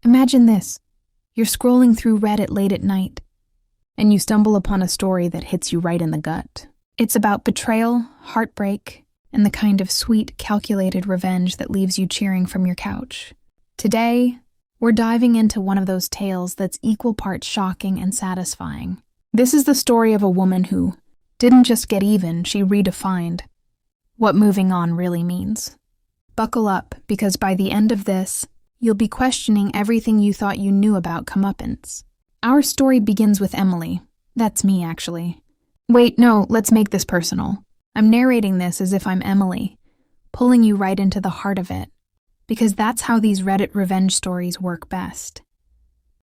Imagine this. You're scrolling through Reddit late at night, and you stumble upon a story that hits you right in the gut. It's about betrayal, heartbreak, and the kind of sweet, calculated revenge that leaves you cheering from your couch. Today, we're diving into one of those tales that's equal parts shocking and satisfying. This is the story of a woman who didn't just get even, she redefined what moving on really means. Buckle up, because by the end of this, you'll be questioning everything you thought you knew about comeuppance. Our story begins with Emily. That's me, actually. Wait, no, let's make this personal. I'm narrating this as if I'm Emily, pulling you right into the heart of it, because that's how these Reddit revenge stories work best.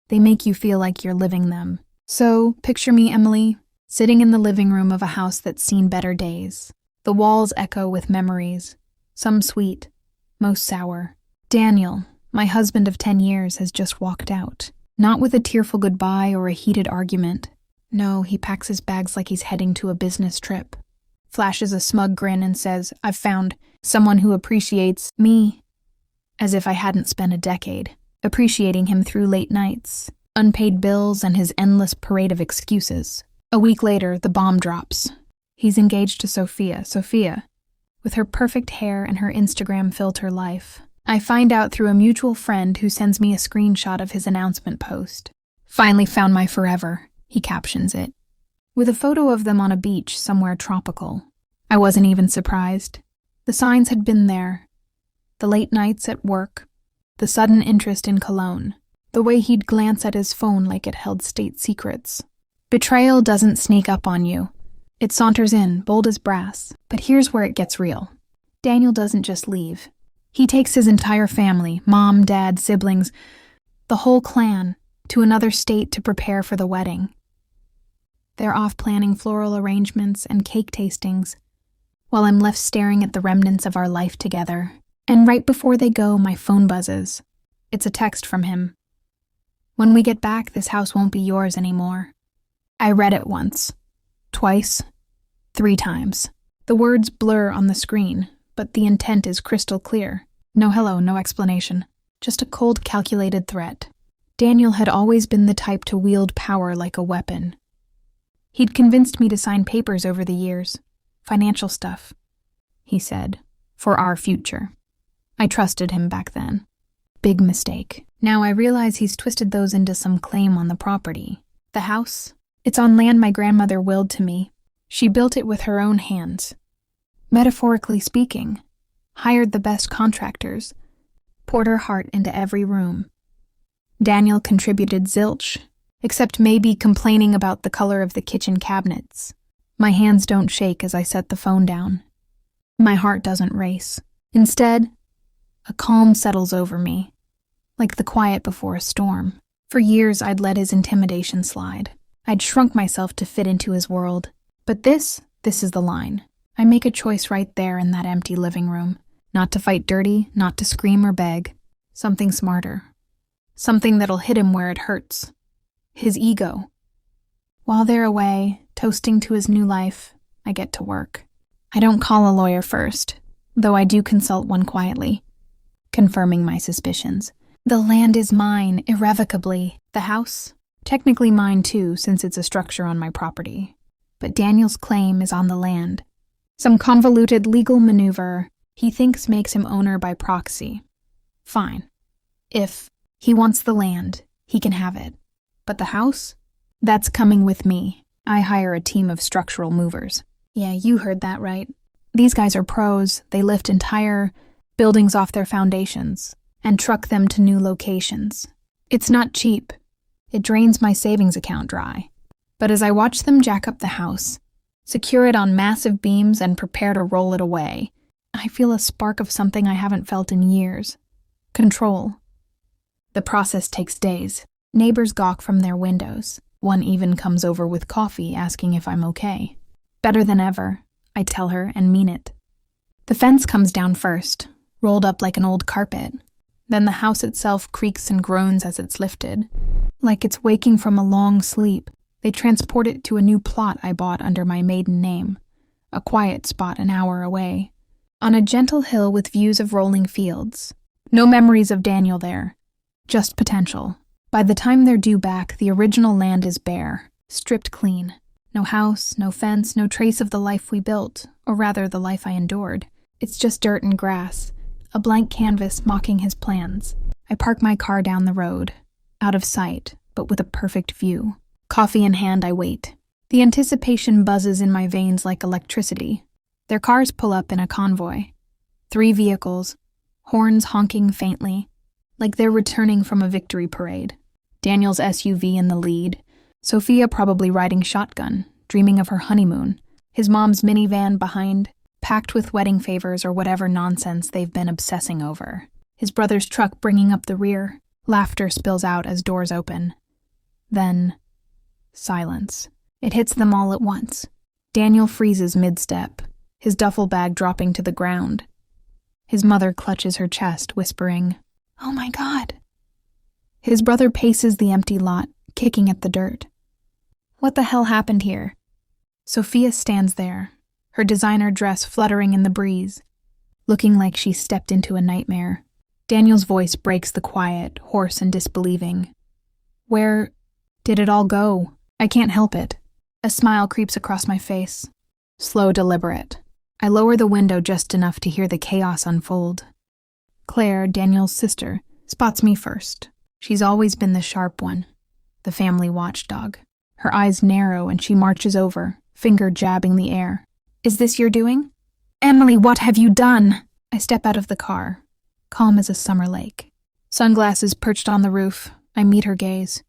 They make you feel like you're living them. So, picture me, Emily, sitting in the living room of a house that's seen better days. The walls echo with memories, some sweet, most sour. Daniel, my husband of 10 years, has just walked out. Not with a tearful goodbye or a heated argument. No, he packs his bags like he's heading to a business trip. Flashes a smug grin and says, "I've found someone who appreciates me." As if I hadn't spent a decade appreciating him through late nights, unpaid bills, and his endless parade of excuses. A week later, the bomb drops. He's engaged to Sophia, with her perfect hair and her Instagram filter life. I find out through a mutual friend who sends me a screenshot of his announcement post. "Finally found my forever," he captions it, with a photo of them on a beach somewhere tropical. I wasn't even surprised. The signs had been there. The late nights at work, the sudden interest in cologne, the way he'd glance at his phone like it held state secrets. Betrayal doesn't sneak up on you. It saunters in, bold as brass. But here's where it gets real. Daniel doesn't just leave. He takes his entire family, mom, dad, siblings, the whole clan, to another state to prepare for the wedding. They're off planning floral arrangements and cake tastings, while I'm left staring at the remnants of our life together. And right before they go, my phone buzzes. It's a text from him. "When we get back, this house won't be yours anymore." I read it once, twice, 3 times. The words blur on the screen, but the intent is crystal clear. No hello, no explanation. Just a cold, calculated threat. Daniel had always been the type to wield power like a weapon. He'd convinced me to sign papers over the years. Financial stuff, he said, for our future. I trusted him back then. Big mistake. Now I realize he's twisted those into some claim on the property. The house? It's on land my grandmother willed to me. She built it with her own hands. Metaphorically speaking, hired the best contractors, poured her heart into every room. Daniel contributed zilch, except maybe complaining about the color of the kitchen cabinets. My hands don't shake as I set the phone down. My heart doesn't race. Instead, a calm settles over me, like the quiet before a storm. For years, I'd let his intimidation slide. I'd shrunk myself to fit into his world. But this is the line. I make a choice right there in that empty living room. Not to fight dirty, not to scream or beg. Something smarter. Something that'll hit him where it hurts. His ego. While they're away, toasting to his new life, I get to work. I don't call a lawyer first, though I do consult one quietly, confirming my suspicions. The land is mine, irrevocably. The house? Technically mine too, since it's a structure on my property. But Daniel's claim is on the land. Some convoluted legal maneuver he thinks makes him owner by proxy. Fine. If he wants the land, he can have it. But the house? That's coming with me. I hire a team of structural movers. Yeah, you heard that right. These guys are pros. They lift entire buildings off their foundations and truck them to new locations. It's not cheap. It drains my savings account dry. But as I watch them jack up the house, secure it on massive beams, and prepare to roll it away, I feel a spark of something I haven't felt in years. Control. The process takes days. Neighbors gawk from their windows. One even comes over with coffee, asking if I'm okay. Better than ever, I tell her, and mean it. The fence comes down first, rolled up like an old carpet. Then the house itself creaks and groans as it's lifted. Like it's waking from a long sleep, they transport it to a new plot I bought under my maiden name, a quiet spot an hour away, on a gentle hill with views of rolling fields. No memories of Daniel there, Just potential. By the time they're due back, the original land is bare, stripped clean. No house, no fence, no trace of the life we built, or rather the life I endured. It's just dirt and grass, a blank canvas mocking his plans. I park my car down the road, out of sight, but with a perfect view. Coffee in hand, I wait. The anticipation buzzes in my veins like electricity. Their cars pull up in a convoy. 3 vehicles, horns honking faintly, like they're returning from a victory parade. Daniel's SUV in the lead, Sophia probably riding shotgun, dreaming of her honeymoon, his mom's minivan behind, packed with wedding favors or whatever nonsense they've been obsessing over. His brother's truck bringing up the rear. Laughter spills out as doors open. Then, silence. It hits them all at once. Daniel freezes mid-step, his duffel bag dropping to the ground. His mother clutches her chest, whispering, "Oh my God." His brother paces the empty lot, kicking at the dirt. What the hell happened here? Sophia stands there, her designer dress fluttering in the breeze, looking like she stepped into a nightmare. Daniel's voice breaks the quiet, hoarse and disbelieving. Where did it all go? I can't help it. A smile creeps across my face. Slow, deliberate. I lower the window just enough to hear the chaos unfold. Claire, Daniel's sister, spots me first. She's always been the sharp one, the family watchdog. Her eyes narrow and she marches over, finger jabbing the air. "Is this your doing?" "Emily, what have you done?" I step out of the car, calm as a summer lake. Sunglasses perched on the roof, I meet her gaze.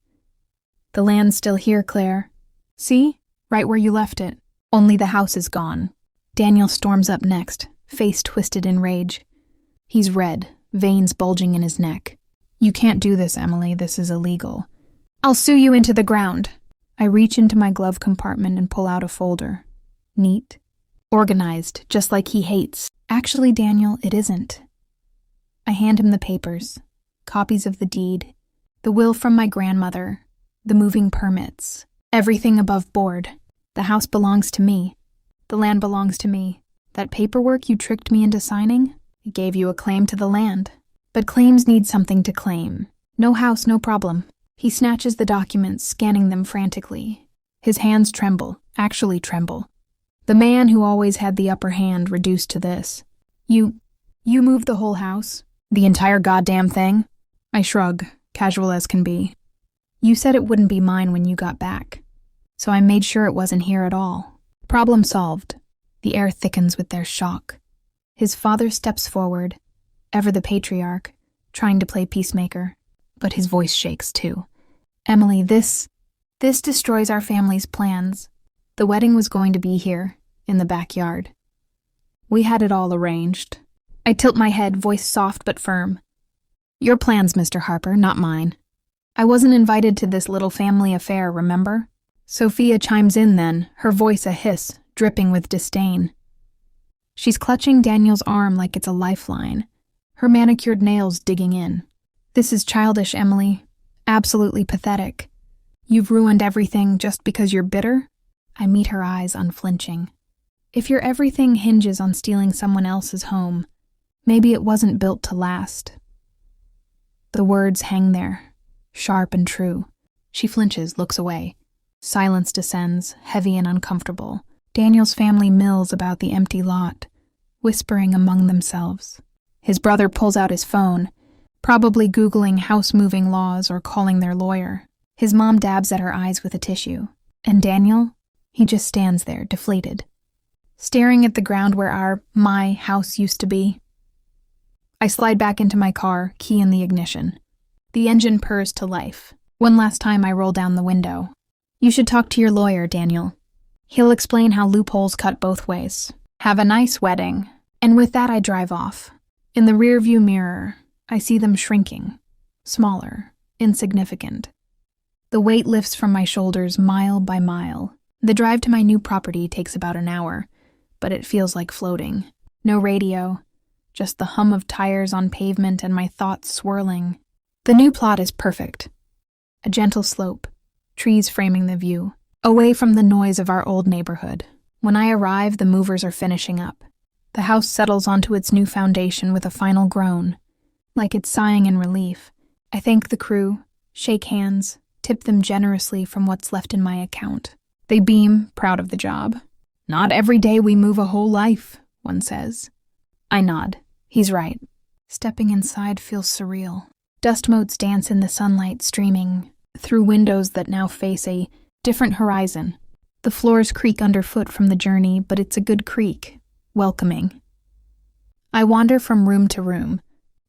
"The land's still here, Claire. See? Right where you left it. Only the house is gone." Daniel storms up next, face twisted in rage. He's red, veins bulging in his neck. "You can't do this, Emily. This is illegal." "I'll sue you into the ground." I reach into my glove compartment and pull out a folder. Neat. Organized, just like he hates. Actually, Daniel, it isn't. I hand him the papers. Copies of the deed. The will from my grandmother. The moving permits. Everything above board. The house belongs to me. The land belongs to me. That paperwork you tricked me into signing, it gave you a claim to the land. But claims need something to claim. No house, no problem. He snatches the documents, scanning them frantically. His hands tremble, actually tremble. The man who always had the upper hand reduced to this. You moved the whole house? The entire goddamn thing?" I shrug, casual as can be. "You said it wouldn't be mine when you got back, so I made sure it wasn't here at all." Problem solved. The air thickens with their shock. His father steps forward, ever the patriarch, trying to play peacemaker. But his voice shakes too. "Emily, this destroys our family's plans. The wedding was going to be here, in the backyard. We had it all arranged." I tilt my head, voice soft but firm. "Your plans, Mr. Harper, not mine. I wasn't invited to this little family affair, remember?" Sophia chimes in then, her voice a hiss, dripping with disdain. She's clutching Daniel's arm like it's a lifeline, her manicured nails digging in. "This is childish, Emily. Absolutely pathetic. You've ruined everything just because you're bitter?" I meet her eyes unflinching. "If your everything hinges on stealing someone else's home, maybe it wasn't built to last." The words hang there, sharp and true. She flinches, looks away. Silence descends, heavy and uncomfortable. Daniel's family mills about the empty lot, whispering among themselves. His brother pulls out his phone, probably Googling house-moving laws or calling their lawyer. His mom dabs at her eyes with a tissue. And Daniel? He just stands there, deflated, staring at the ground where my house used to be. I slide back into my car, key in the ignition. The engine purrs to life. One last time I roll down the window. "You should talk to your lawyer, Daniel. He'll explain how loopholes cut both ways. Have a nice wedding." And with that I drive off. In the rearview mirror, I see them shrinking, smaller, insignificant. The weight lifts from my shoulders mile by mile. The drive to my new property takes about an hour, but it feels like floating. No radio, just the hum of tires on pavement and my thoughts swirling. The new plot is perfect. A gentle slope, trees framing the view, away from the noise of our old neighborhood. When I arrive, the movers are finishing up. The house settles onto its new foundation with a final groan, like it's sighing in relief. I thank the crew, shake hands, tip them generously from what's left in my account. They beam, proud of the job. Not every day we move a whole life, one says. I nod. He's right. Stepping inside feels surreal. Dust motes dance in the sunlight streaming through windows that now face a different horizon. The floors creak underfoot from the journey, but it's a good creak, welcoming. I wander from room to room,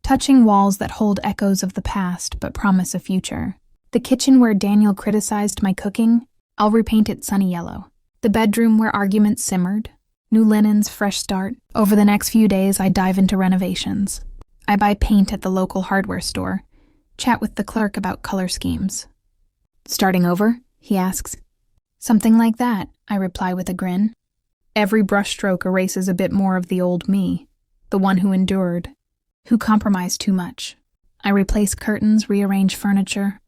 touching walls that hold echoes of the past but promise a future. The kitchen where Daniel criticized my cooking, I'll repaint it sunny yellow. The bedroom where arguments simmered, new linens, fresh start. Over the next few days, I dive into renovations. I buy paint at the local hardware store, chat with the clerk about color schemes. Starting over? He asks. Something like that, I reply with a grin. Every brushstroke erases a bit more of the old me, the one who endured, who compromised too much. I replace curtains, rearrange furniture,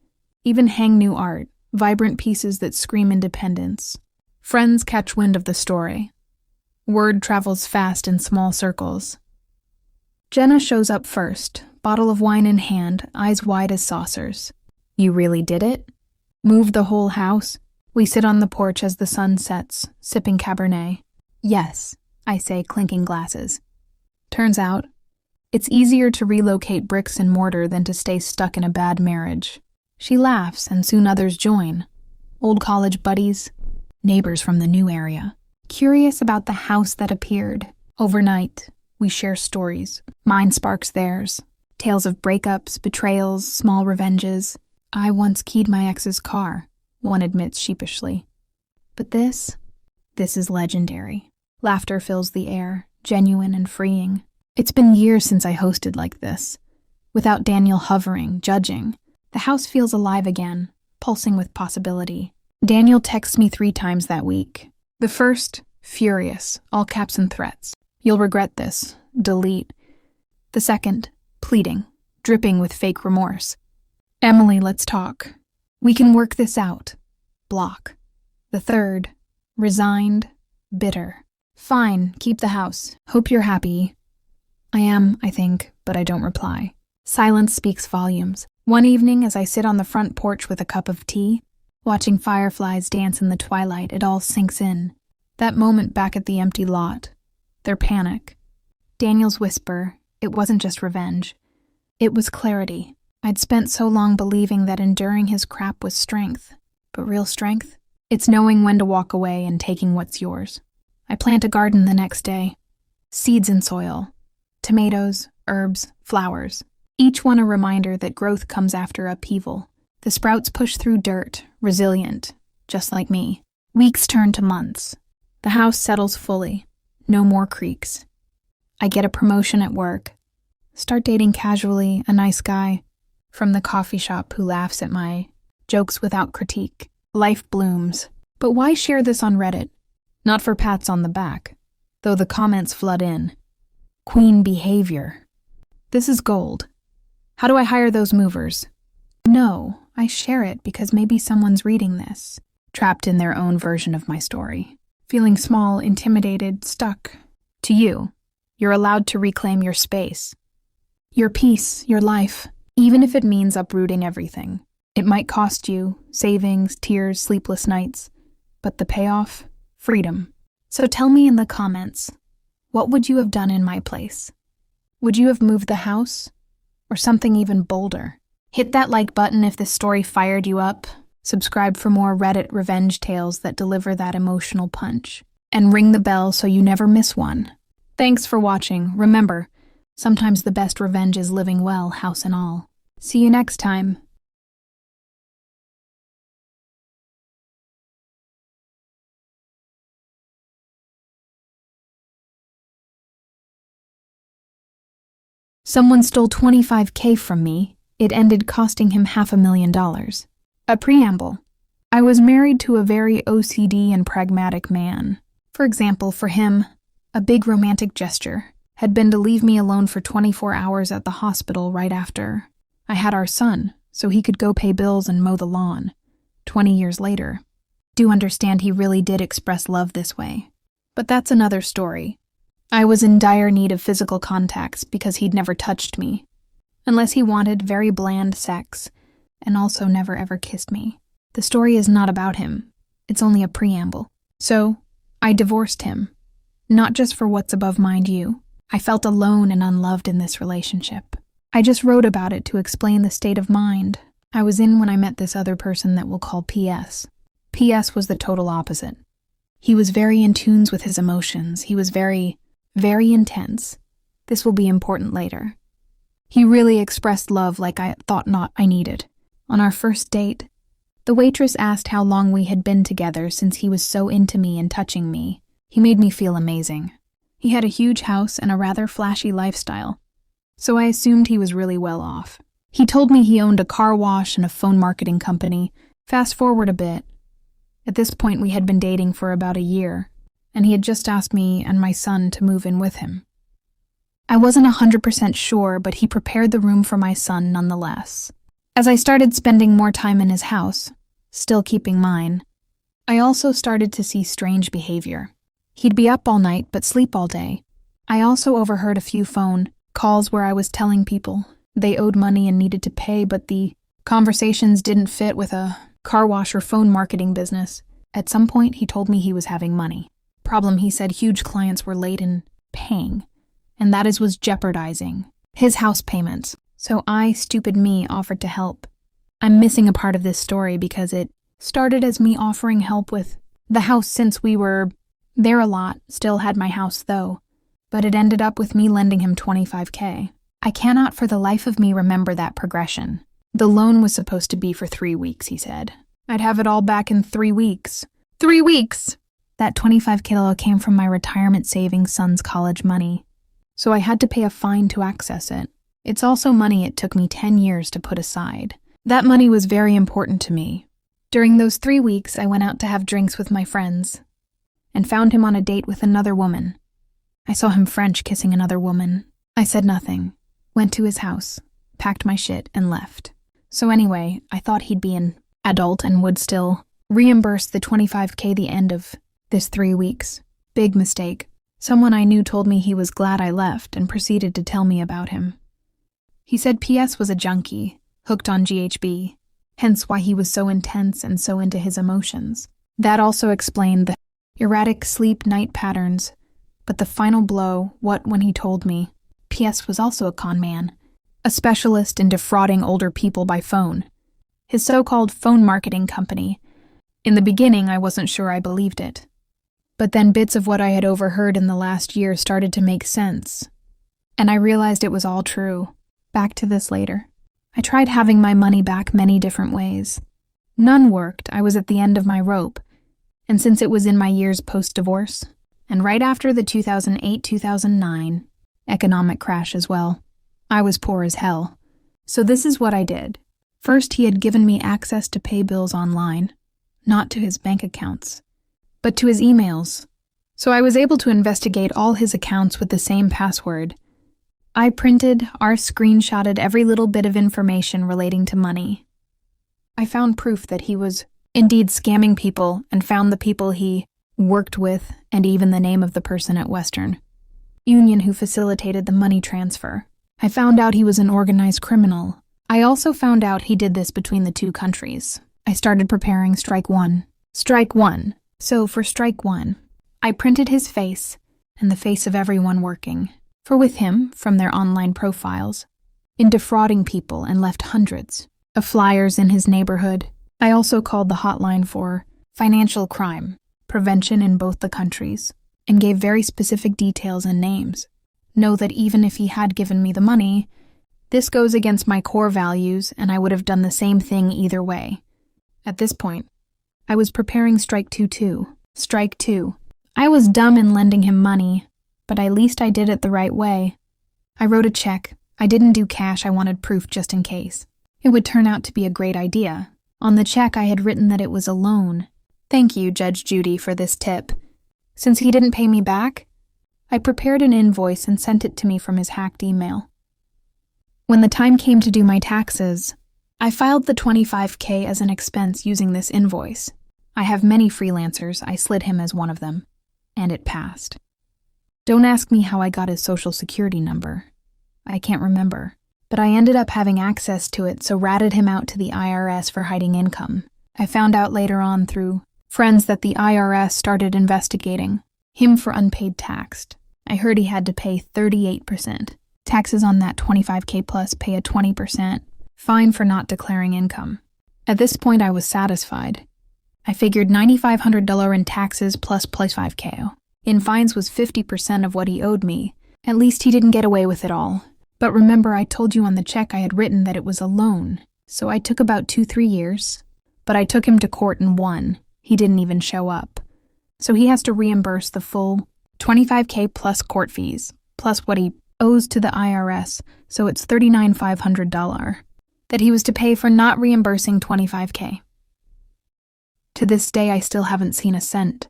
even hang new art, vibrant pieces that scream independence. Friends catch wind of the story. Word travels fast in small circles. Jenna shows up first, bottle of wine in hand, eyes wide as saucers. You really did it? Moved the whole house? We sit on the porch as the sun sets, sipping Cabernet. Yes, I say, clinking glasses. Turns out, it's easier to relocate bricks and mortar than to stay stuck in a bad marriage. She laughs, and soon others join. Old college buddies, neighbors from the new area. Curious about the house that appeared. Overnight, we share stories. Mine sparks theirs. Tales of breakups, betrayals, small revenges. I once keyed my ex's car, one admits sheepishly. But this is legendary. Laughter fills the air, genuine and freeing. It's been years since I hosted like this. Without Daniel hovering, judging, the house feels alive again, pulsing with possibility. Daniel texts me 3 times that week. The first, furious, all caps and threats. You'll regret this. Delete. The second, pleading, dripping with fake remorse. Emily, let's talk. We can work this out. Block. The third, resigned, bitter. Fine, keep the house. Hope you're happy. I am, I think, but I don't reply. Silence speaks volumes. One evening, as I sit on the front porch with a cup of tea, watching fireflies dance in the twilight, it all sinks in. That moment back at the empty lot. Their panic. Daniel's whisper, it wasn't just revenge. It was clarity. I'd spent so long believing that enduring his crap was strength. But real strength? It's knowing when to walk away and taking what's yours. I plant a garden the next day. Seeds in soil. Tomatoes, herbs, flowers. Each one a reminder that growth comes after upheaval. The sprouts push through dirt, resilient, just like me. Weeks turn to months. The house settles fully. No more creaks. I get a promotion at work. Start dating casually, a nice guy from the coffee shop who laughs at my jokes without critique. Life blooms. But why share this on Reddit? Not for pats on the back, though the comments flood in. Queen behavior. This is gold. How do I hire those movers? No, I share it because maybe someone's reading this, trapped in their own version of my story. Feeling small, intimidated, stuck. To you, you're allowed to reclaim your space. Your peace, your life, even if it means uprooting everything. It might cost you savings, tears, sleepless nights, but the payoff? Freedom. So tell me in the comments, what would you have done in my place? Would you have moved the house? Or something even bolder? Hit that like button if this story fired you up. Subscribe for more Reddit revenge tales that deliver that emotional punch. And ring the bell so you never miss one. Thanks for watching. Remember, sometimes the best revenge is living well, house and all. See you next time. Someone stole $25,000 from me. It ended costing him $500,000. A preamble. I was married to a very OCD and pragmatic man. For example, for him, a big romantic gesture had been to leave me alone for 24 hours at the hospital right after I had our son, so he could go pay bills and mow the lawn. 20 years later. Do understand he really did express love this way. But that's another story. I was in dire need of physical contacts because he'd never touched me. unless he wanted very bland sex, and also never ever kissed me. The story is not about him. It's only a preamble. So, I divorced him. Not just for what's above mind you. I felt alone and unloved in this relationship. I just wrote about it to explain the state of mind I was in when I met this other person that we'll call PS. PS was the total opposite. He was very in tune with his emotions. He was very, very intense. This will be important later. He really expressed love like I thought not I needed. On our first date, the waitress asked how long we had been together since he was so into me and touching me. He made me feel amazing. He had a huge house and a rather flashy lifestyle, so I assumed he was really well off. He told me he owned a car wash and a phone marketing company. Fast forward a bit. At this point, we had been dating for about a year, and he had just asked me and my son to move in with him. I wasn't 100% sure, but he prepared the room for my son nonetheless. As I started spending more time in his house, still keeping mine, I also started to see strange behavior. He'd be up all night but sleep all day. I also overheard a few phone calls where I was telling people they owed money and needed to pay, but the conversations didn't fit with a car wash or phone marketing business. At some point, he told me he was having money. Problem, he said huge clients were late in paying, and that was jeopardizing his house payments. So I, stupid me, offered to help. I'm missing a part of this story because it started as me offering help with the house since we were there a lot, still had my house though, but it ended up with me lending him $25,000. I cannot for the life of me remember that progression. The loan was supposed to be for 3 weeks, he said. I'd have it all back in 3 weeks. 3 weeks! That $25,000 came from my retirement savings son's college money, so I had to pay a fine to access it. It's also money it took me 10 years to put aside. That money was very important to me. During those 3 weeks, I went out to have drinks with my friends and found him on a date with another woman. I saw him French kissing another woman. I said nothing, went to his house, packed my shit, and left. So anyway, I thought he'd be an adult and would still reimburse the $25,000 the end of this 3 weeks. Big mistake. Someone I knew told me he was glad I left and proceeded to tell me about him. He said PS was a junkie, hooked on GHB, hence why he was so intense and so into his emotions. That also explained the erratic sleep-night patterns, but the final blow, when he told me PS was also a con man, a specialist in defrauding older people by phone. His so-called phone marketing company. In the beginning, I wasn't sure I believed it. But then bits of what I had overheard in the last year started to make sense, and I realized it was all true. Back to this later. I tried having my money back many different ways. None worked. I was at the end of my rope, and since it was in my years post-divorce, and right after the 2008-2009 economic crash as well, I was poor as hell. So this is what I did. First, he had given me access to pay bills online, not to his bank accounts, but to his emails. So I was able to investigate all his accounts with the same password. I printed or screenshotted every little bit of information relating to money. I found proof that he was indeed scamming people and found the people he worked with and even the name of the person at Western Union who facilitated the money transfer. I found out he was an organized criminal. I also found out he did this between the two countries. I started preparing strike one. Strike one. So for strike one, I printed his face and the face of everyone working for with him from their online profiles in defrauding people and left hundreds of flyers in his neighborhood. I also called the hotline for financial crime prevention in both the countries and gave very specific details and names. Know that even if he had given me the money, this goes against my core values and I would have done the same thing either way. At this point, I was preparing strike two too. Strike two. I was dumb in lending him money, but at least I did it the right way. I wrote a check. I didn't do cash. I wanted proof just in case. It would turn out to be a great idea. On the check, I had written that it was a loan. Thank you, Judge Judy, for this tip. Since he didn't pay me back, I prepared an invoice and sent it to me from his hacked email. When the time came to do my taxes, I filed the $25,000 as an expense using this invoice. I have many freelancers. I slid him as one of them, and it passed. Don't ask me how I got his social security number. I can't remember. but I ended up having access to it, so ratted him out to the IRS for hiding income. I found out later on through friends that the IRS started investigating him for unpaid tax. I heard he had to pay 38%. Taxes on that $25K plus pay a 20% fine for not declaring income. At this point, I was satisfied. I figured $9,500 in taxes plus $5K in fines was 50% of what he owed me. At least he didn't get away with it all. But remember, I told you on the check I had written that it was a loan, so I took about 2-3 years. But I took him to court and won. He didn't even show up. So he has to reimburse the full $25K plus court fees, plus what he owes to the IRS, so it's $39,500 that he was to pay for not reimbursing $25K. To this day, I still haven't seen a cent.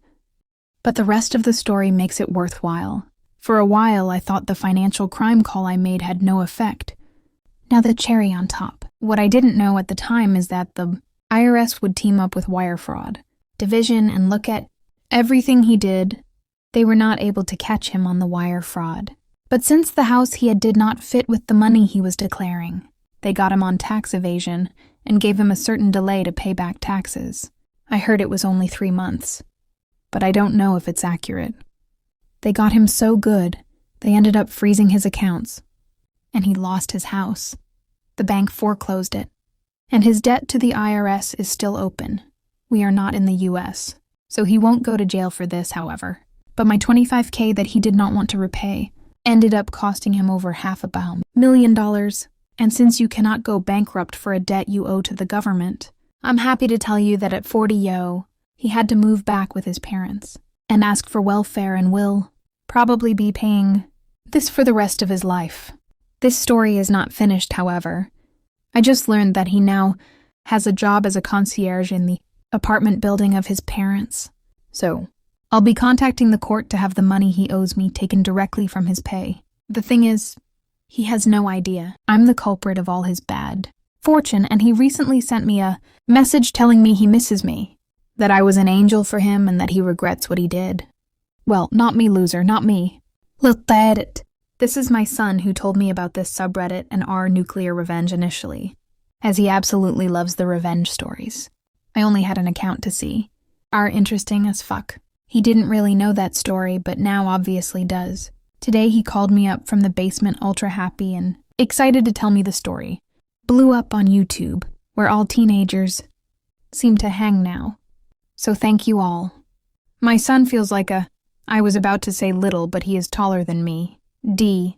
But the rest of the story makes it worthwhile. For a while, I thought the financial crime call I made had no effect. Now the cherry on top. What I didn't know at the time is that the IRS would team up with wire fraud division and look at everything he did. They were not able to catch him on the wire fraud. But since the house he had did not fit with the money he was declaring, they got him on tax evasion and gave him a certain delay to pay back taxes. I heard it was only 3 months, but I don't know if it's accurate. They got him so good, they ended up freezing his accounts, and he lost his house. The bank foreclosed it, and his debt to the IRS is still open. We are not in the US, so he won't go to jail for this, however. But my $25K that he did not want to repay ended up costing him over $500 million. And since you cannot go bankrupt for a debt you owe to the government, I'm happy to tell you that at 40, he had to move back with his parents and ask for welfare and will probably be paying this for the rest of his life. This story is not finished, however. I just learned that he now has a job as a concierge in the apartment building of his parents. So, I'll be contacting the court to have the money he owes me taken directly from his pay. The thing is, he has no idea. I'm the culprit of all his bad fortune, and he recently sent me a message telling me he misses me, that I was an angel for him, and that he regrets what he did. Well, not me, loser, not me. Look at it. This is my son who told me about this subreddit and our nuclear revenge initially, as he absolutely loves the revenge stories. I only had an account to see. Are interesting as fuck. He didn't really know that story, but now obviously does. Today he called me up from the basement ultra happy and excited to tell me the story. Blew up on YouTube, where all teenagers seem to hang now. So thank you all. My son feels like I was about to say little, but he is taller than me. D*.